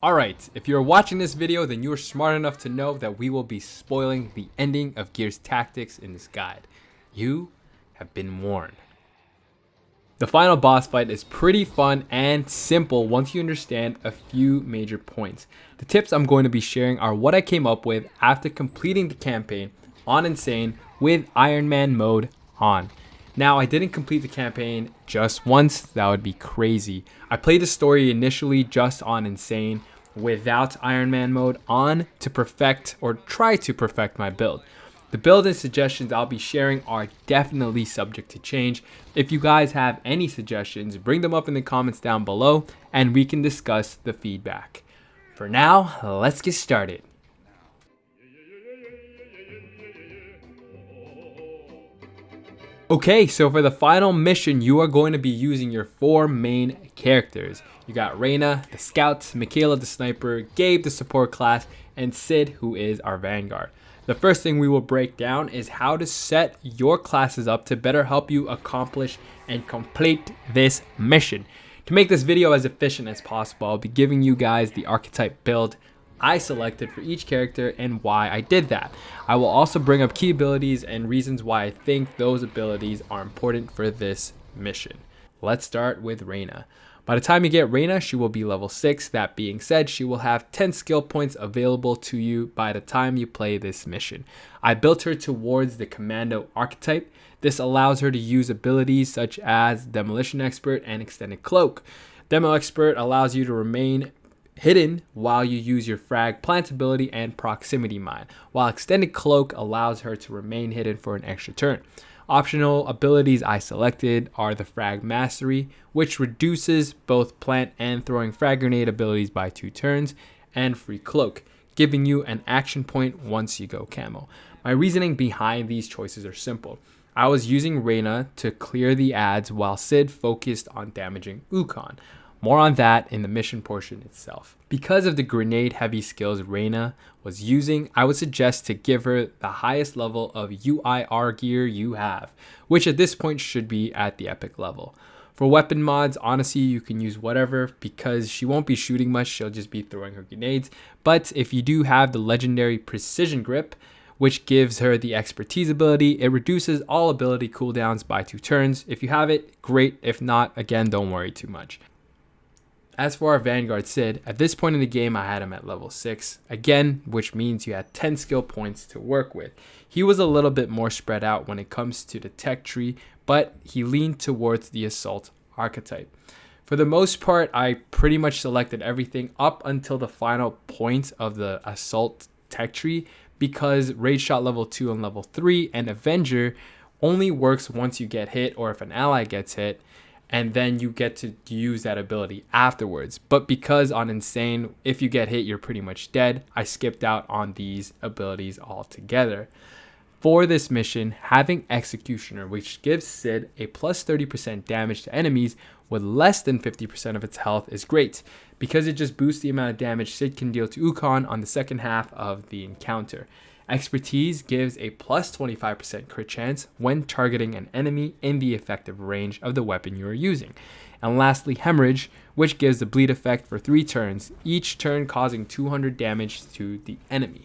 Alright, if you're watching this video, then you're smart enough to know that we will be spoiling the ending of Gear's tactics in this guide. You have been warned. The final boss fight is pretty fun and simple once you understand a few major points. The tips I'm going to be sharing are what I came up with after completing the campaign on Insane with Ironman mode on. Now, I didn't complete the campaign just once, that would be crazy. I played the story initially just on Insane without Ironman mode on to perfect or try to perfect my build. The build and suggestions I'll be sharing are definitely subject to change. If you guys have any suggestions, bring them up in the comments down below and we can discuss the feedback. For now, let's get started. Okay, so for the final mission, you are going to be using your four main characters. You got Reyna, the scout, Michaela, the sniper, Gabe, the support class, and Sid, who is our vanguard. The first thing we will break down is how to set your classes up to better help you accomplish and complete this mission. To make this video as efficient as possible, I'll be giving you guys the archetype build I selected for each character and why I did that. I will also bring up key abilities and reasons why I think those abilities are important for this mission. Let's start with Reyna. By the time you get Reyna, she will be level 6. That being said, she will have 10 skill points available to you by the time you play this mission. I built her towards the Commando archetype. This allows her to use abilities such as Demolition Expert and Extended Cloak. Demo Expert allows you to remain hidden while you use your frag plant ability and proximity mine, while Extended Cloak allows her to remain hidden for an extra turn. Optional abilities I selected are the Frag Mastery, which reduces both plant and throwing frag grenade abilities by 2 turns, and Free Cloak, giving you an action point once you go camo. My reasoning behind these choices are simple. I was using Reyna to clear the ads while Sid focused on damaging Ukkon. More on that in the mission portion itself. Because of the grenade heavy skills Reyna was using, I would suggest to give her the highest level of UIR gear you have, which at this point should be at the epic level. For weapon mods, honestly, you can use whatever because she won't be shooting much, she'll just be throwing her grenades. But if you do have the legendary Precision Grip, which gives her the expertise ability, it reduces all ability cooldowns by 2 turns. If you have it, great. If not, again, don't worry too much. As for our Vanguard Sid, at this point in the game I had him at level 6, again, which means you had 10 skill points to work with. He was a little bit more spread out when it comes to the tech tree, but he leaned towards the Assault archetype. For the most part, I pretty much selected everything up until the final point of the Assault tech tree because Rage Shot level 2 and level 3 and Avenger only works once you get hit or if an ally gets hit, and then you get to use that ability afterwards. But because on Insane, if you get hit, you're pretty much dead, I skipped out on these abilities altogether. For this mission, having Executioner, which gives Sid a plus 30% damage to enemies with less than 50% of its health, is great, because it just boosts the amount of damage Sid can deal to Ukkon on the second half of the encounter. Expertise gives a plus 25% crit chance when targeting an enemy in the effective range of the weapon you are using. And lastly, Hemorrhage, which gives the bleed effect for 3 turns, each turn causing 200 damage to the enemy.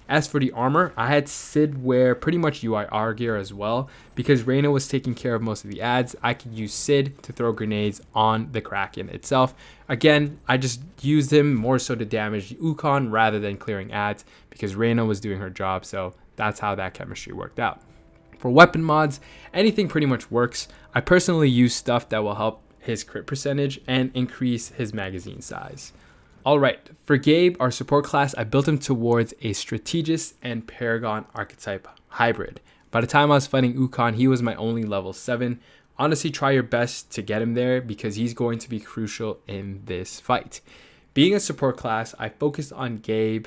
As for the armor, I had Sid wear pretty much UIR gear as well. Because Reyna was taking care of most of the ads, I could use Sid to throw grenades on the Kraken itself. Again, I just used him more so to damage Ukkon rather than clearing ads because Reyna was doing her job, so that's how that chemistry worked out. For weapon mods, anything pretty much works. I personally use stuff that will help his crit percentage and increase his magazine size. Alright, for Gabe, our support class, I built him towards a Strategist and Paragon archetype hybrid. By the time I was fighting Ukkon, he was my only level 7. Honestly, try your best to get him there because he's going to be crucial in this fight. Being a support class, I focused on Gabe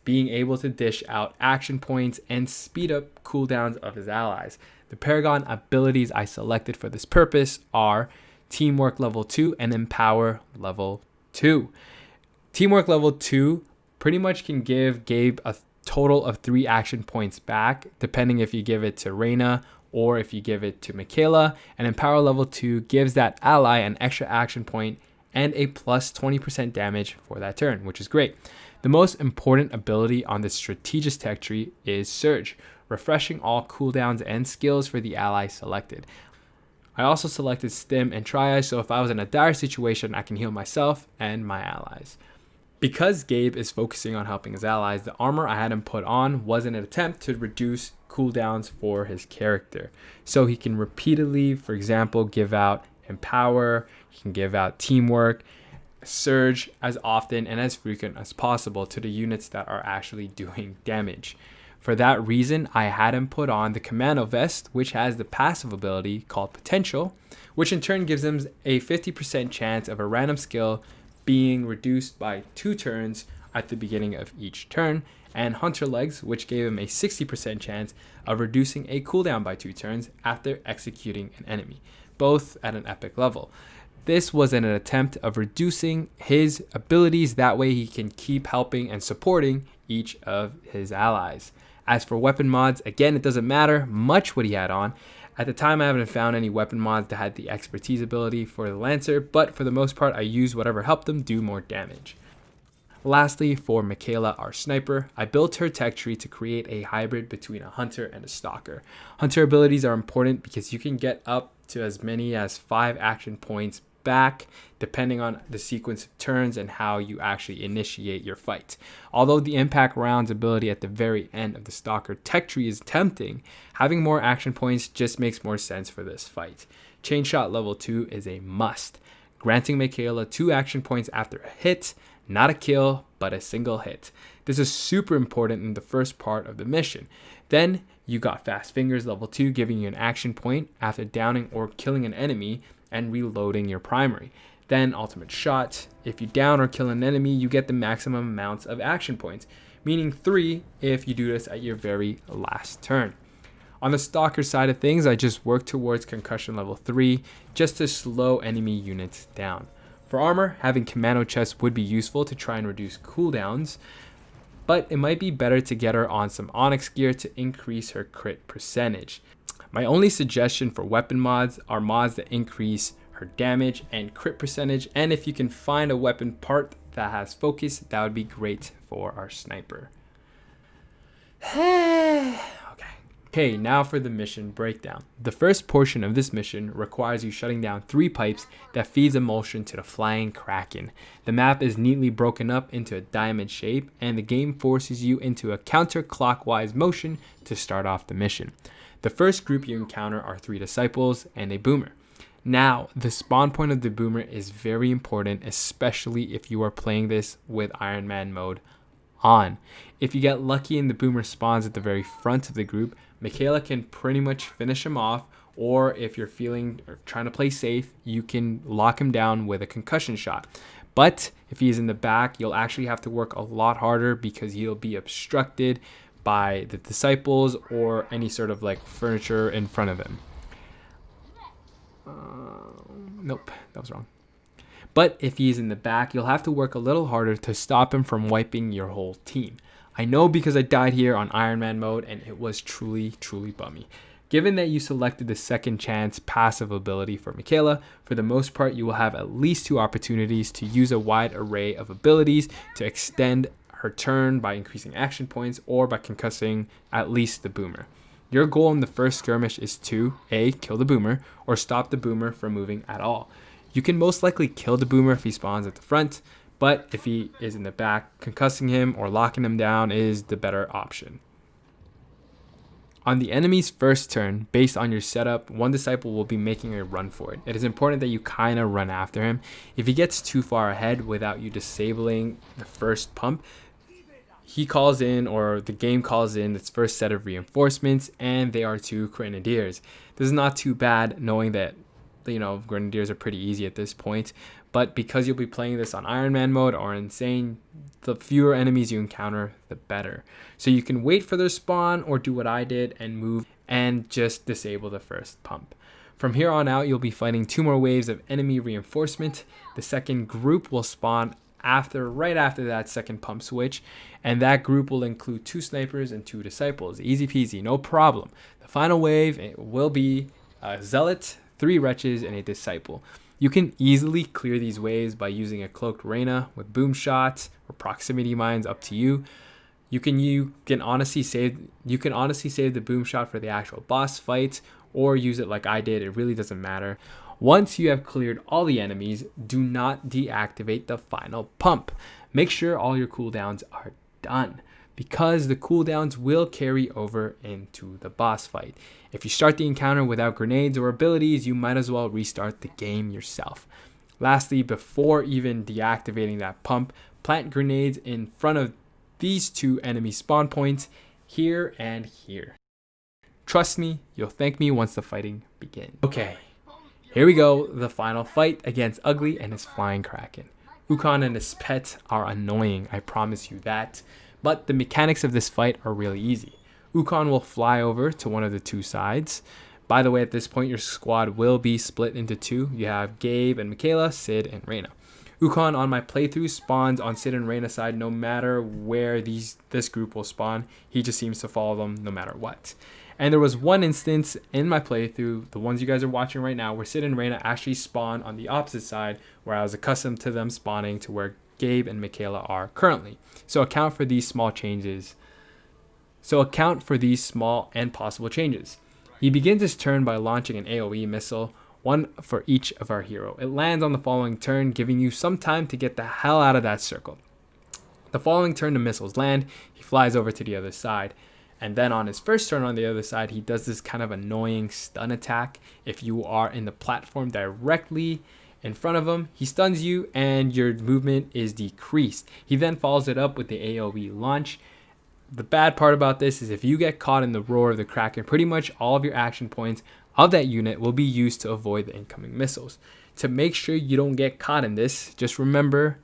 being able to dish out action points and speed up cooldowns of his allies. The Paragon abilities I selected for this purpose are Teamwork level 2 and Empower level 2. Teamwork level 2 pretty much can give Gabe a total of 3 action points back, depending if you give it to Reyna or if you give it to Michaela. And Empower level 2 gives that ally an extra action point and a plus 20% damage for that turn, which is great. The most important ability on this strategist tech tree is Surge, refreshing all cooldowns and skills for the ally selected. I also selected Stim and Triage, so if I was in a dire situation, I can heal myself and my allies. Because Gabe is focusing on helping his allies, the armor I had him put on was an attempt to reduce cooldowns for his character. So he can repeatedly, for example, give out Empower, he can give out Teamwork, Surge as often and as frequent as possible to the units that are actually doing damage. For that reason, I had him put on the Commando Vest, which has the passive ability called Potential, which in turn gives him a 50% chance of a random skill being reduced by 2 turns at the beginning of each turn, and Hunter Legs, which gave him a 60% chance of reducing a cooldown by 2 turns after executing an enemy, both at an epic level. This was an attempt of reducing his abilities, that way he can keep helping and supporting each of his allies. As for weapon mods, again, it doesn't matter much what he had on. At the time, I haven't found any weapon mods that had the expertise ability for the Lancer, but for the most part, I used whatever helped them do more damage. Lastly, for Michaela, our sniper, I built her tech tree to create a hybrid between a hunter and a stalker. Hunter abilities are important because you can get up to as many as 5 action points back depending on the sequence of turns and how you actually initiate your fight. Although the impact rounds ability at the very end of the stalker tech tree is tempting, having more action points just makes more sense for this fight. Chain shot level 2 is a must, granting Michaela 2 action points after a hit, not a kill, but a single hit. This is super important in the first part of the mission. Then you got Fast Fingers level 2, giving you an action point after downing or killing an enemy and reloading your primary. Then Ultimate Shot, if you down or kill an enemy, you get the maximum amounts of action points, meaning 3 if you do this at your very last turn. On the Stalker side of things, I just worked towards Concussion level 3 just to slow enemy units down. For armor, having Commando Chest would be useful to try and reduce cooldowns, but it might be better to get her on some Onyx gear to increase her crit percentage. My only suggestion for weapon mods are mods that increase her damage and crit percentage, and if you can find a weapon part that has focus, that would be great for our sniper. Okay, now for the mission breakdown. The first portion of this mission requires you shutting down 3 pipes that feeds emulsion to the flying Kraken. The map is neatly broken up into a diamond shape, and the game forces you into a counterclockwise motion to start off the mission. The first group you encounter are 3 disciples and a boomer. Now, the spawn point of the boomer is very important, especially if you are playing this with Ironman mode on. If you get lucky and the boomer spawns at the very front of the group, Michaela can pretty much finish him off, or if you're feeling or trying to play safe, you can lock him down with a concussion shot. But if he's in the back, you'll actually have to work a lot harder because he'll be obstructed by the disciples or any sort of like furniture in front of him. Nope, that was wrong. But if he's in the back, you'll have to work a little harder to stop him from wiping your whole team. I know because I died here on Ironman mode and it was truly bummy. Given that you selected the second chance passive ability for Michaela, for the most part you will have at least 2 opportunities to use a wide array of abilities to extend her turn by increasing action points or by concussing at least the boomer. Your goal in the first skirmish is to A, kill the boomer, or stop the boomer from moving at all. You can most likely kill the boomer if he spawns at the front, but if he is in the back, concussing him or locking him down is the better option. On the enemy's first turn, based on your setup, one disciple will be making a run for it. It is important that you kind of run after him. If he gets too far ahead without you disabling the first pump, he calls in, or the game calls in, its first set of reinforcements, and they are 2 grenadiers. This is not too bad, knowing that, grenadiers are pretty easy at this point, but because you'll be playing this on Ironman mode or Insane, the fewer enemies you encounter, the better. So you can wait for their spawn or do what I did and move and just disable the first pump. From here on out, you'll be fighting 2 more waves of enemy reinforcement. The second group will spawn right after that second pump switch, and that group will include 2 snipers and 2 disciples. Easy peasy, no problem. The final wave will be a zealot, 3 wretches, and a disciple. You can easily clear these waves by using a cloaked Reyna with boom shots or proximity mines, up to you. You can honestly save the boom shot for the actual boss fight, or use it like I did. It really doesn't matter. Once you have cleared all the enemies, do not deactivate the final pump. Make sure all your cooldowns are done, because the cooldowns will carry over into the boss fight. If you start the encounter without grenades or abilities, you might as well restart the game yourself. Lastly, before even deactivating that pump, plant grenades in front of these two enemy spawn points, here and here. Trust me, you'll thank me once the fighting begins. Okay, here we go, the final fight against Ugly and his flying kraken. Ukkon and his pet are annoying, I promise you that, but the mechanics of this fight are really easy. Ukkon will fly over to one of the two sides. By the way, at this point, your squad will be split into two. You have Gabe and Michaela, Sid and Reyna. Ukkon on my playthrough spawns on Sid and Reyna's side no matter where this group will spawn. He just seems to follow them no matter what. And there was one instance in my playthrough, the ones you guys are watching right now, where Sid and Reyna actually spawned on the opposite side, where I was accustomed to them spawning to where Gabe and Michaela are currently. So account for these small and possible changes. He begins his turn by launching an AoE missile, one for each of our hero. It lands on the following turn, giving you some time to get the hell out of that circle. The following turn the missiles land, he flies over to the other side. And then on his first turn on the other side, he does this kind of annoying stun attack. If you are in the platform directly in front of him, he stuns you and your movement is decreased. He then follows it up with the AoE launch. The bad part about this is if you get caught in the roar of the Kraken, pretty much all of your action points of that unit will be used to avoid the incoming missiles. To make sure you don't get caught in this, just remember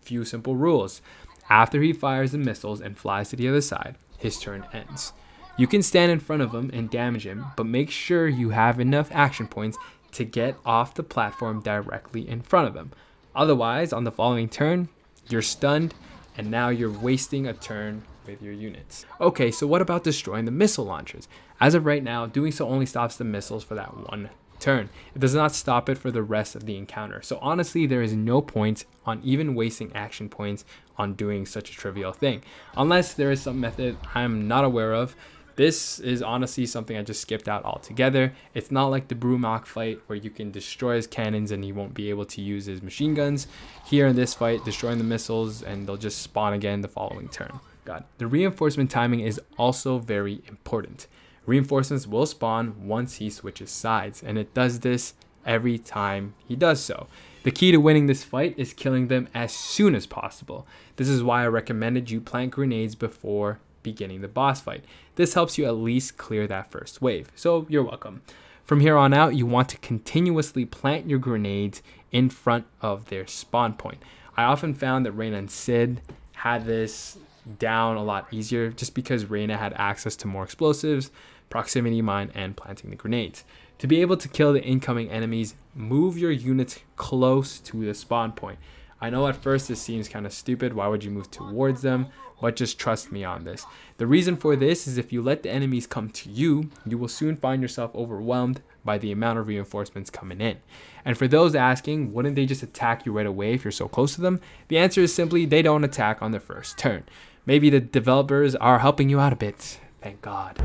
a few simple rules. After he fires the missiles and flies to the other side, his turn ends. You can stand in front of him and damage him, but make sure you have enough action points to get off the platform directly in front of him. Otherwise, on the following turn, you're stunned, and now you're wasting a turn with your units. Okay, so what about destroying the missile launchers? As of right now, doing so only stops the missiles for that one turn. It does not stop it for the rest of the encounter. So honestly, there is no point on even wasting action points on doing such a trivial thing, unless there is some method I'm not aware of. This is honestly something I just skipped out altogether. It's not like the Brumok fight where you can destroy his cannons and he won't be able to use his machine guns. Here in this fight, destroying the missiles and they'll just spawn again the following turn. The reinforcement timing is also very important. Reinforcements will spawn once he switches sides, and it does this every time he does so. The key to winning this fight is killing them as soon as possible. This is why I recommended you plant grenades before beginning the boss fight. This helps you at least clear that first wave, so you're welcome. From here on out, you want to continuously plant your grenades in front of their spawn point. I often found that Reyna and Sid had this down a lot easier just because Reyna had access to more explosives, proximity mine, and planting the grenades. To be able to kill the incoming enemies, move your units close to the spawn point. I know at first this seems kind of stupid, why would you move towards them? But just trust me on this. The reason for this is if you let the enemies come to you, you will soon find yourself overwhelmed by the amount of reinforcements coming in. And for those asking, wouldn't they just attack you right away if you're so close to them? The answer is simply they don't attack on their first turn. Maybe the developers are helping you out a bit. Thank God.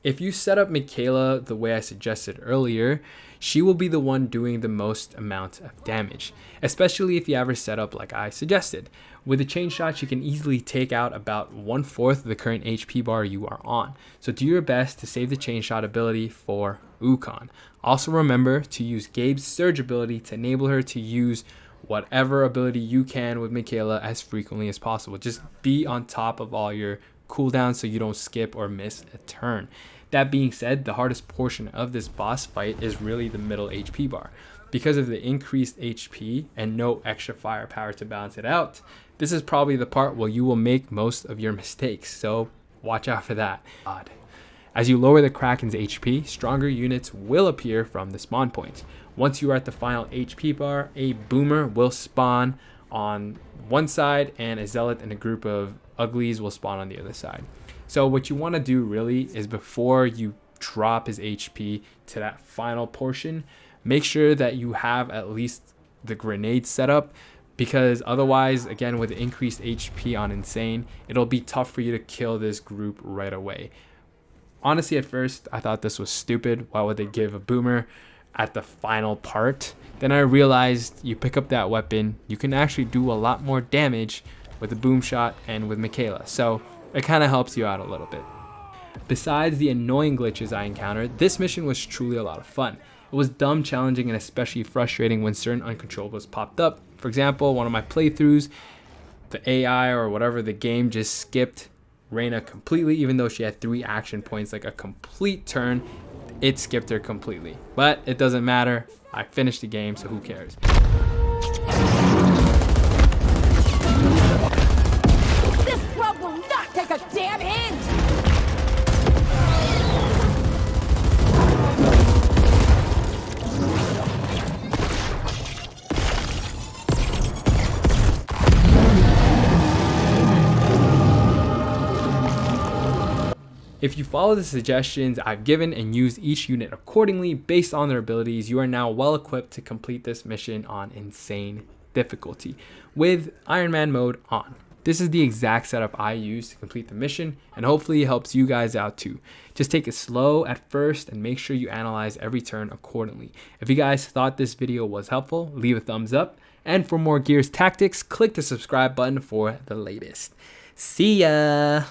If you set up Michaela the way I suggested earlier, she will be the one doing the most amount of damage, especially if you have her set up like I suggested. With a chain shot, she can easily take out about 1/4 of the current HP bar you are on. So do your best to save the chain shot ability for Ukkon. Also remember to use Gabe's surge ability to enable her to use whatever ability you can with Michaela as frequently as possible. Just be on top of all your cooldowns so you don't skip or miss a turn. That being said, the hardest portion of this boss fight is really the middle HP bar. Because of the increased HP and no extra firepower to balance it out, this is probably the part where you will make most of your mistakes, so watch out for that. As you lower the Kraken's HP, stronger units will appear from the spawn points. Once you are at the final HP bar, a boomer will spawn on one side and a zealot and a group of uglies will spawn on the other side. So what you want to do really is before you drop his HP to that final portion, make sure that you have at least the grenade set up, because otherwise, again, with increased HP on Insane, it'll be tough for you to kill this group right away. Honestly, at first, I thought this was stupid. Why would they give a boomer at the final part? Then I realized you pick up that weapon, you can actually do a lot more damage with the boom shot and with Michaela. So it kind of helps you out a little bit. Besides the annoying glitches I encountered, this mission was truly a lot of fun. It was dumb challenging and especially frustrating when certain uncontrollables popped up. For example, one of my playthroughs, the AI or whatever, the game just skipped Reyna completely, even though she had 3 action points, like a complete turn. It skipped her completely. But it doesn't matter. I finished the game, so who cares? This scrub will not take a damn hint! If you follow the suggestions I've given and use each unit accordingly based on their abilities, you are now well equipped to complete this mission on Insane difficulty with Ironman mode on. This is the exact setup I use to complete the mission, and hopefully it helps you guys out too. Just take it slow at first and make sure you analyze every turn accordingly. If you guys thought this video was helpful, leave a thumbs up. And for more Gears tactics, click the subscribe button for the latest. See ya!